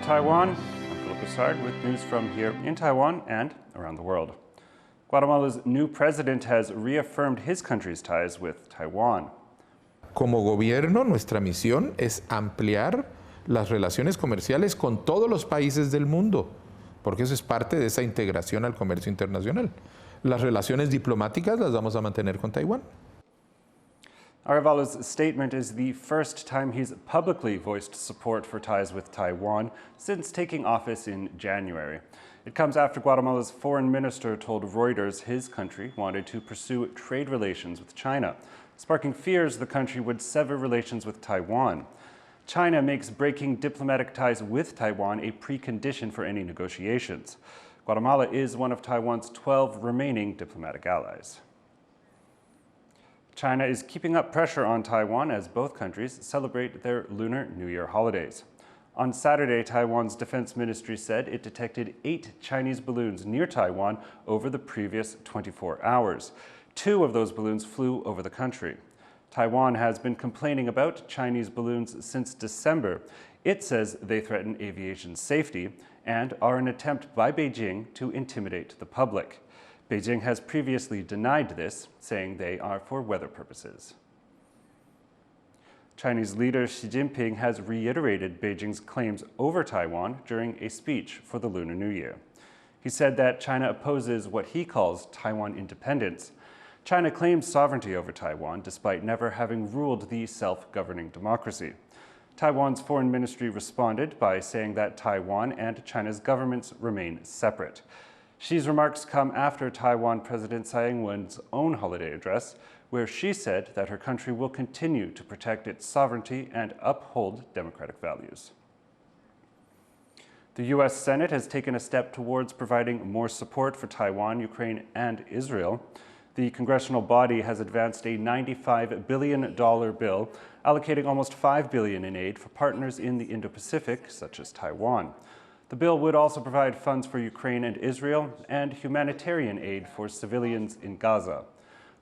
Taiwan. I'm Brossard with news from here in Taiwan and around the world. Guatemala's new president has reaffirmed his country's ties with Taiwan. Como gobierno, nuestra misión es ampliar las relaciones comerciales con todos los países del mundo, porque eso es parte de esa integración al comercio internacional. Las relaciones diplomáticas las vamos a mantener con Taiwán. Aravalo's statement is the first time he's publicly voiced support for ties with Taiwan since taking office in January. It comes after Guatemala's foreign minister told Reuters his country wanted to pursue trade relations with China, sparking fears the country would sever relations with Taiwan. China makes breaking diplomatic ties with Taiwan a precondition for any negotiations. Guatemala is one of Taiwan's 12 remaining diplomatic allies. China is keeping up pressure on Taiwan as both countries celebrate their Lunar New Year holidays. On Saturday, Taiwan's defense ministry said it detected 8 Chinese balloons near Taiwan over the previous 24 hours. 2 of those balloons flew over the country. Taiwan has been complaining about Chinese balloons since December. It says they threaten aviation safety and are an attempt by Beijing to intimidate the public. Beijing has previously denied this, saying they are for weather purposes. Chinese leader Xi Jinping has reiterated Beijing's claims over Taiwan during a speech for the Lunar New Year. He said that China opposes what he calls Taiwan independence. China claims sovereignty over Taiwan despite never having ruled the self-governing democracy. Taiwan's foreign ministry responded by saying that Taiwan and China's governments remain separate. Xi's remarks come after Taiwan President Tsai Ing-wen's own holiday address, where she said that her country will continue to protect its sovereignty and uphold democratic values. The U.S. Senate has taken a step towards providing more support for Taiwan, Ukraine, and Israel. The congressional body has advanced a $95 billion bill, allocating almost $5 billion in aid for partners in the Indo-Pacific, such as Taiwan. The bill would also provide funds for Ukraine and Israel and humanitarian aid for civilians in Gaza.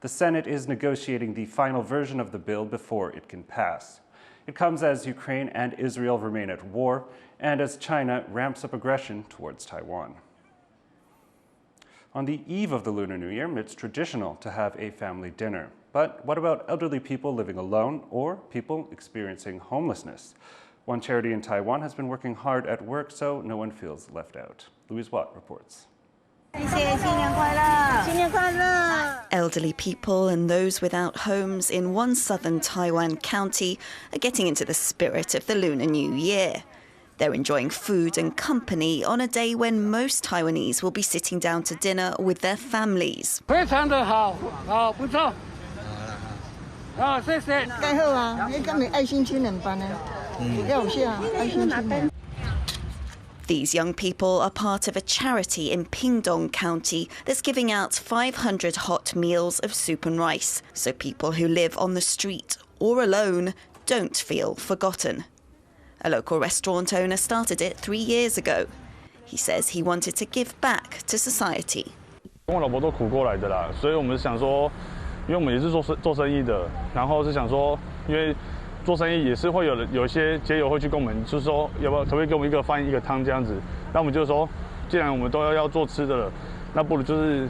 The Senate is negotiating the final version of the bill before it can pass. It comes as Ukraine and Israel remain at war and as China ramps up aggression towards Taiwan. On the eve of the Lunar New Year, it's traditional to have a family dinner. But what about elderly people living alone or people experiencing homelessness? One charity in Taiwan has been working hard at work so no one feels left out. Louise Watt reports. Elderly people and those without homes in one southern Taiwan county are getting into the spirit of the Lunar New Year. They're enjoying food and company on a day when most Taiwanese will be sitting down to dinner with their families. These young people are part of a charity in Pingtung County that's giving out 500 hot meals of soup and rice, so people who live on the street or alone don't feel forgotten. A local restaurant owner started it 3 years ago. He says he wanted to give back to society. 跟我老婆都苦过来的啦，所以我们想说，因为我们也是做生意的，然后是想说，因为做生意也是会有一些街友会去跟我们，就是说要不要可不可以给我们一个饭一个汤这样子？那我们就说，既然我们都要做吃的了，那不如就是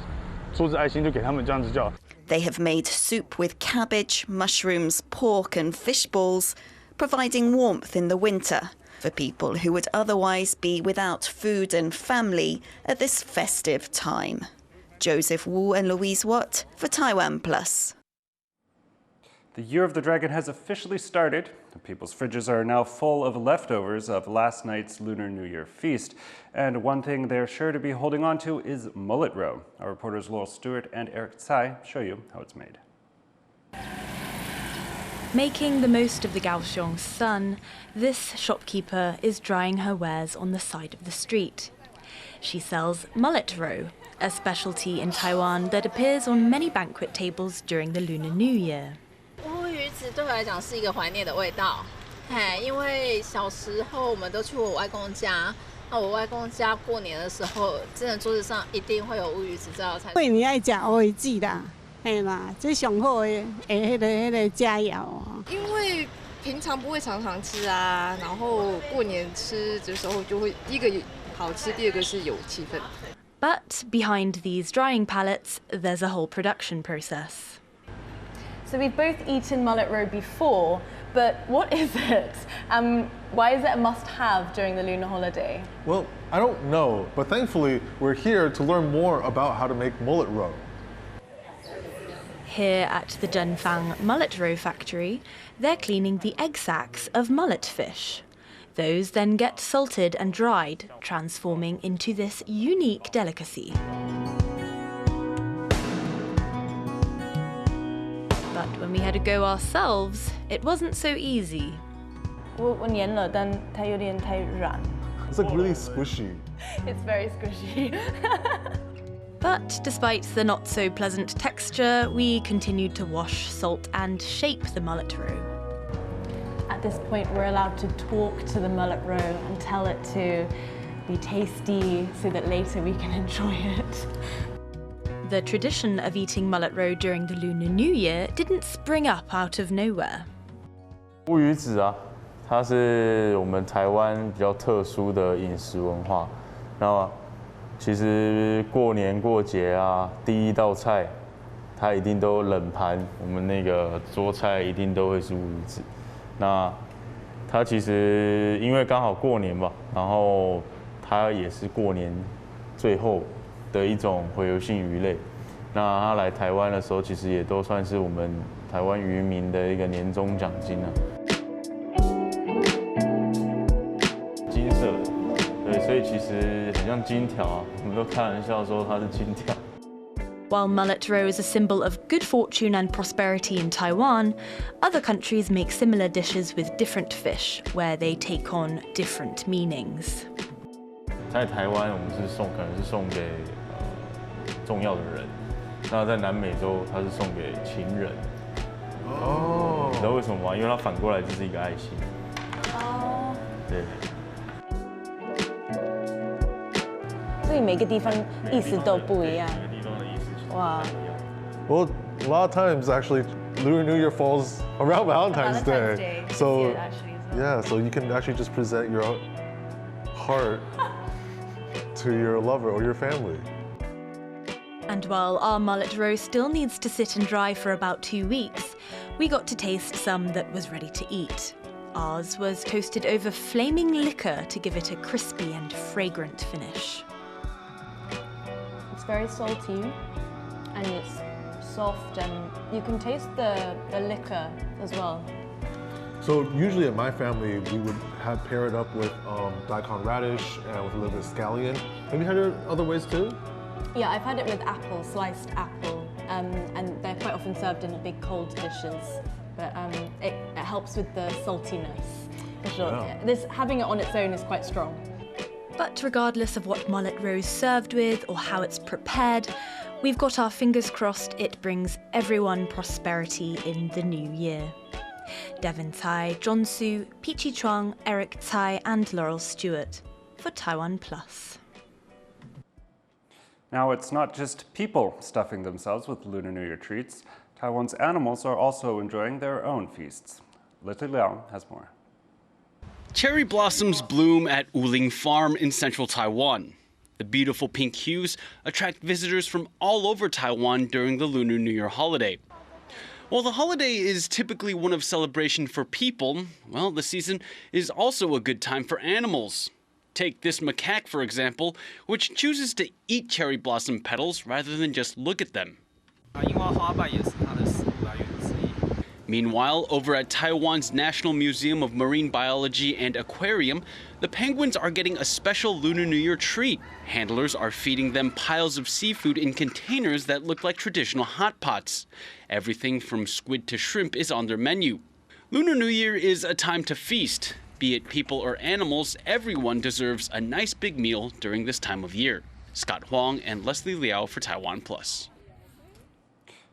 出自爱心就给他们这样子就好。They have made soup with cabbage, mushrooms, pork and fish balls, providing warmth in the winter for people who would otherwise be without food and family at this festive time. Joseph Wu and Louise Watt for TaiwanPlus. The Year of the Dragon has officially started. The people's fridges are now full of leftovers of last night's Lunar New Year feast. And one thing they're sure to be holding on to is Mullet Roe. Our reporters Laurel Stewart and Eric Tsai show you how it's made. Making the most of the Kaohsiung sun, this shopkeeper is drying her wares on the side of the street. She sells Mullet Roe, a specialty in Taiwan that appears on many banquet tables during the Lunar New Year. 乌鱼子对我来讲是一个怀念的味道，因为小时候我们都去我外公家，那我外公家过年的时候，真的桌子上一定会有乌鱼子这道菜。过年爱吃乌鱼子啦，嘿啦，这上好的迄个佳肴。因为平常不会常常吃啊，然后过年吃的时候就会第一个好吃，第二个是有气氛。But behind these drying pallets, there's a whole production process. So we've both eaten Mullet Roe before, but what is it? Why is it a must-have during the lunar holiday? Well, I don't know, but thankfully we're here to learn more about how to make Mullet Roe. Here at the Dunfang Mullet Row factory, they're cleaning the egg sacs of mullet fish. Those then get salted and dried, transforming into this unique delicacy. But when we had to go ourselves, it wasn't so easy. It's It's like really squishy. It's very squishy. But despite the not-so-pleasant texture, we continued to wash, salt and shape the Mullet Row. At this point, we're allowed to talk to the Mullet Roe and tell it to be tasty so that later we can enjoy it. The tradition of eating Mullet Row during the Lunar New Year didn't spring up out of nowhere. 乌鱼子啊，它是我们台湾比较特殊的饮食文化。那其实过年过节啊，第一道菜它一定都冷盘，我们那个桌菜一定都会是乌鱼子。那它其实因为刚好过年吧，然后它也是过年最后的一种洄游性鱼类。那它来台湾的时候，其实也都算是我们台湾渔民的一个年终奖金啊。金色的，对，所以其实很像金条啊，我们都开玩笑说它是金条。 While Mullet Row is a symbol of good fortune and prosperity in Taiwan, other countries make similar dishes with different fish, where they take on different meanings. 在台湾，我们可能是送给重要的人；那在南美洲，它是送给情人。哦，你知道为什么吗？因为它反过来就是一个爱心。哦。对。所以每个地方意思都不一样。 Wow. Well, a lot of times actually, Lunar New Year falls around Valentine's Day. So, yeah, so you can actually just present your heart to your lover or your family. And while our Mullet Row still needs to sit and dry for about 2 weeks, we got to taste some that was ready to eat. Ours was toasted over flaming liquor to give it a crispy and fragrant finish. It's very salty. And it's soft, and you can taste the liquor as well. So usually in my family, we would pair it up with daikon radish and with a little bit of scallion. Have you had it other ways too? Yeah, I've had it with apple, sliced apple, and they're quite often served in big cold dishes. But it helps with the saltiness, for sure. Yeah. Having it on its own is quite strong. But regardless of what Mullet Row is served with or how it's prepared, we've got our fingers crossed it brings everyone prosperity in the new year. Devin Tsai, John Su, Peachy Chuang, Eric Tsai and Laurel Stewart for TaiwanPlus. Now, it's not just people stuffing themselves with Lunar New Year treats. Taiwan's animals are also enjoying their own feasts. Lily Liang has more. Cherry blossoms bloom at Wuling Farm in central Taiwan. The beautiful pink hues attract visitors from all over Taiwan during the Lunar New Year holiday. While the holiday is typically one of celebration for people, well, the season is also a good time for animals. Take this macaque, for example, which chooses to eat cherry blossom petals rather than just look at them. Meanwhile, over at Taiwan's National Museum of Marine Biology and Aquarium, the penguins are getting a special Lunar New Year treat. Handlers are feeding them piles of seafood in containers that look like traditional hot pots. Everything from squid to shrimp is on their menu. Lunar New Year is a time to feast. Be it people or animals, everyone deserves a nice big meal during this time of year. Scott Huang and Leslie Liao for TaiwanPlus.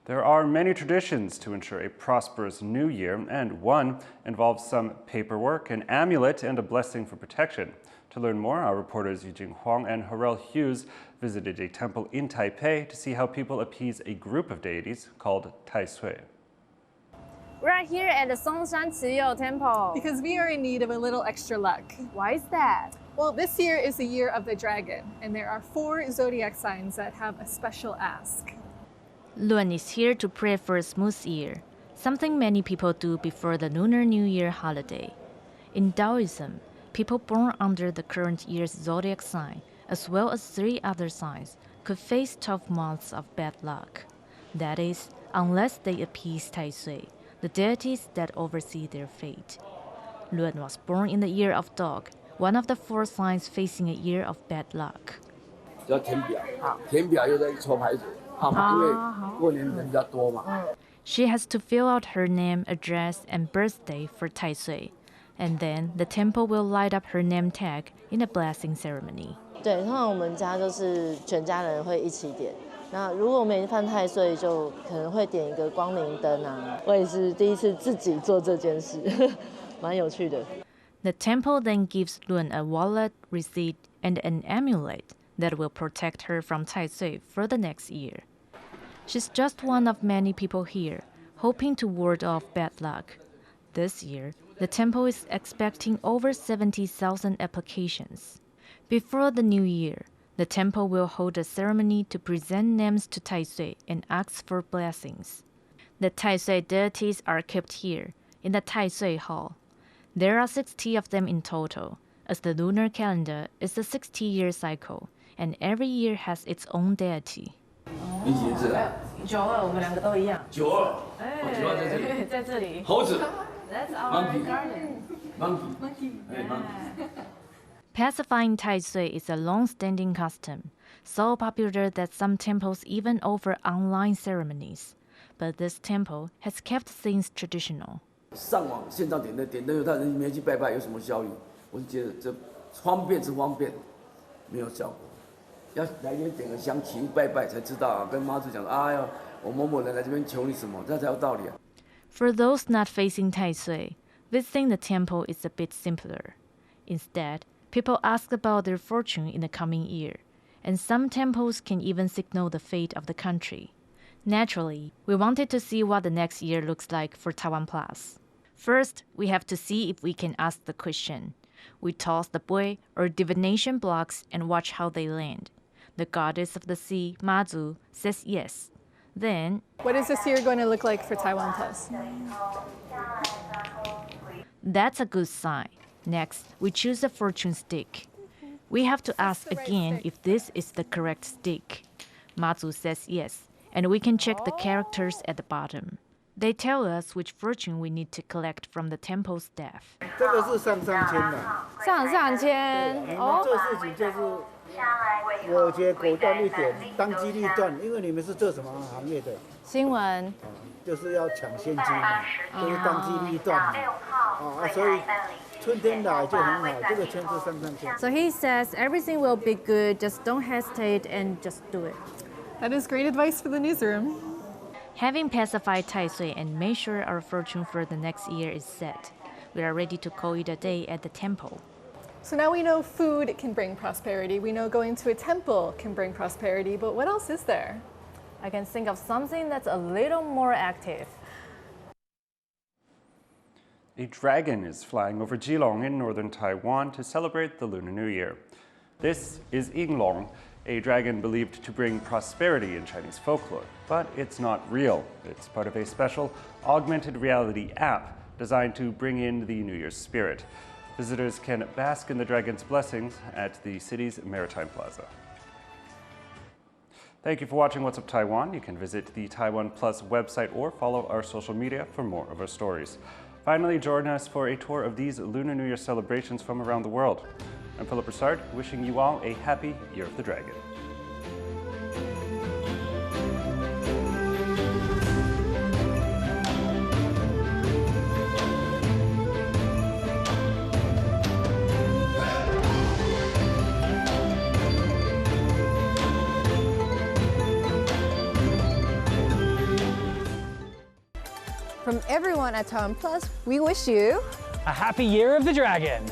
There are many traditions to ensure a prosperous new year, and one involves some paperwork, an amulet, and a blessing for protection. To learn more, our reporters Yijing Huang and Harel Hughes visited a temple in Taipei to see how people appease a group of deities called Taisui. Right here at the Songshan Qiyou Temple. Because we are in need of a little extra luck. Why is that? Well, this year is the year of the dragon, and there are 4 zodiac signs that have a special ask. Lunar is here to pray for a smooth year, something many people do before the Lunar New Year holiday. In Taoism, people born under the current year's zodiac sign, as well as 3 other signs, could face 12 months of bad luck. That is, unless they appease Taisui, the deities that oversee their fate. Lunar was born in the year of dog, one of the 4 signs facing a year of bad luck. She has to fill out her name, address, and birthday for Taisui, and then the temple will light up her name tag in a blessing ceremony. 对，通常我们家就是全家人会一起点。那如果我们犯太岁，就可能会点一个光明灯啊。我也是第一次自己做这件事，蛮有趣的。The temple then gives Lunar a wallet, receipt, and an amulet that will protect her from Taisui for the next year. She's just one of many people here, hoping to ward off bad luck. This year, the temple is expecting over 70,000 applications. Before the new year, the temple will hold a ceremony to present names to Taisui and ask for blessings. The Taisui deities are kept here, in the Taisui Hall. There are 60 of them in total, as the lunar calendar is a 60-year cycle, and every year has its own deity. 你几字啊？92，我们2个都一样。92，92在这里。在这里。猴子。That's our garden. Monkey. Pacifying Taisui is a long-standing custom, so popular that some temples even offer online ceremonies. But this temple has kept things traditional. 上网线上点灯有他人没去拜拜有什么效益？我是觉得这方便是方便，没有效果。要来这边点个香祈福拜拜才知道啊，跟妈祖讲哎呀，我某某人来这边求你什么，这才有道理啊。For those not facing Taisui, visiting the temple is a bit simpler. Instead, people ask about their fortune in the coming year, and some temples can even signal the fate of the country. Naturally, we wanted to see what the next year looks like for TaiwanPlus. First, we have to see if we can ask the question. We toss the bui, or divination blocks, and watch how they land. The goddess of the sea, Mazu, says yes. Then, what is this year going to look like for TaiwanPlus? That's a good sign. Next, we choose a fortune stick. We have to ask again if this is the correct stick. Mazu says yes, and we can check the characters at the bottom. They tell us which fortune we need to collect from the temple staff. 这个是上签的。上签。你们做事情就是，我觉得果断一点，当机立断，因为你们是做什么行业的？新闻。就是要抢先机嘛，就是当机立断嘛。所以春天来就很好，这个签是上签。So he says everything will be good, just don't hesitate and just do it. That is great advice for the newsroom. Having pacified Taisui and made sure our fortune for the next year is set, we are ready to call it a day at the temple. So now we know food can bring prosperity. We know going to a temple can bring prosperity, but what else is there? I can think of something that's a little more active. A dragon is flying over Keelung in northern Taiwan to celebrate the Lunar New Year. This is Yinglong, a dragon believed to bring prosperity in Chinese folklore, but it's not real. It's part of a special augmented reality app designed to bring in the New Year's spirit. Visitors can bask in the dragon's blessings at the city's Maritime Plaza. Thank you for watching What's Up Taiwan. You can visit the TaiwanPlus website or follow our social media for more of our stories. Finally, join us for a tour of these Lunar New Year celebrations from around the world. I'm Brossard, wishing you all a happy Year of the Dragon. From everyone at TaiwanPlus, we wish you a happy Year of the Dragon.